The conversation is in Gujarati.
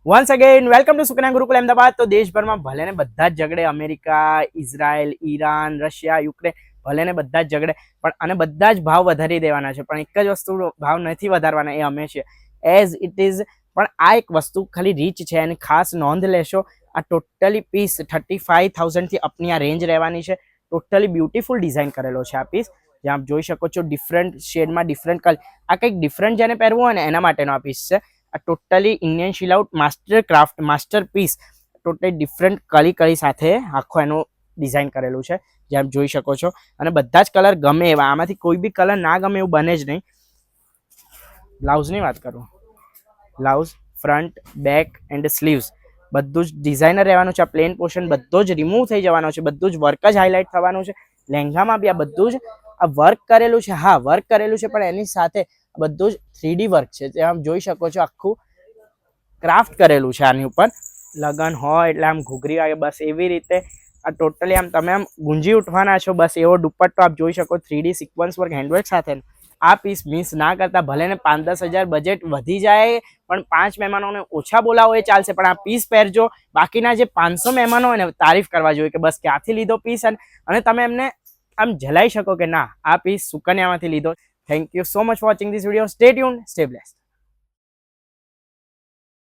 Once again welcome to Sukanya Gurukul Ahmedabad. તો દેશભરમાં ભલે ને બધા જ ઝઘડે, America, Israel, Iran, Russia, Ukraine, ભલે ને બધા જ ઝઘડે, પણ અને બધા જ ભાવ વધારી દેવાના છે, પણ એક જ વસ્તુ ભાવ નથી વધારવાના, એ અમે છીએ એઝ ઇટ ઇઝ। પણ આ એક વસ્તુ ખાલી રીચ છે, એની ખાસ નોંધ લેશો। આ ટોટલી પીસ 35,000 થી અપની આ રેન્જ રહેવાની છે। ટોટલી બ્યુટીફુલ ડિઝાઇન કરેલો છે આ પીસ, જ્યાં આપ જોઈ શકો છો ડિફરન્ટ શેડમાં ડિફરન્ટ કલર। આ કંઈક ડિફરન્ટ જેને પહેરવું હોય ને એના માટેનો આ પીસ છે। આ totally Indian silhouette master craft masterpiece, totally differently સાથે આખો એનું ડિઝાઇન કરેલું છે, જે આપ જોઈ શકો છો। અને બધા જ કલર ગમે એવા, આમાંથી કોઈ બી કલર ના ગમે એવું બને જ નહીં। બ્લાઉઝની વાત કરું, blouse front, back and sleeves બધું જ ડિઝાઇનર રહેવાનું છે। આ પ્લેન પોર્શન બધો જ રિમૂવ થઈ જવાનો છે, બધું જ વર્ક જ હાઇલાઇટ થવાનું છે। લહેંગામાં બી આ બધું જ આ વર્ક કરેલું છે, હા વર્ક કરેલું છે, પણ એની સાથે બધું જ 3D વર્ક છે, જે આપ જોઈ શકો છો। આખું ક્રાફ્ટ કરેલું છે આની ઉપર, લગન હોય એટલે આમ ઘૂઘરી આવે બસ એવી રીતે આ ટોટલી આમ તમે આમ ગુંજી ઉઠવાના છો, બસ એવો દુપટ્ટો આપ જોઈ શકો। 3D સિક્વન્સ વર્ક હેન્ડવર્ક સાથે આ પીસ મિસ ના કરતા। ભલે ને 5-10 હજાર બજેટ વધી જાય, પણ 5 મહેમાનોને ઓછા બોલાવો એ ચાલશે, પણ આ પીસ પહેરજો। બાકીના જે 500 મહેમાનો હોય ને તારીફ કરવા જોઈએ કે બસ ક્યાંથી લીધો પીસ, અને તમે એમને આમ જલાઈ શકો કે ના આ પીસ સુકન્યામાંથી લીધો। Thank you so much for watching this video. Stay tuned, stay blessed.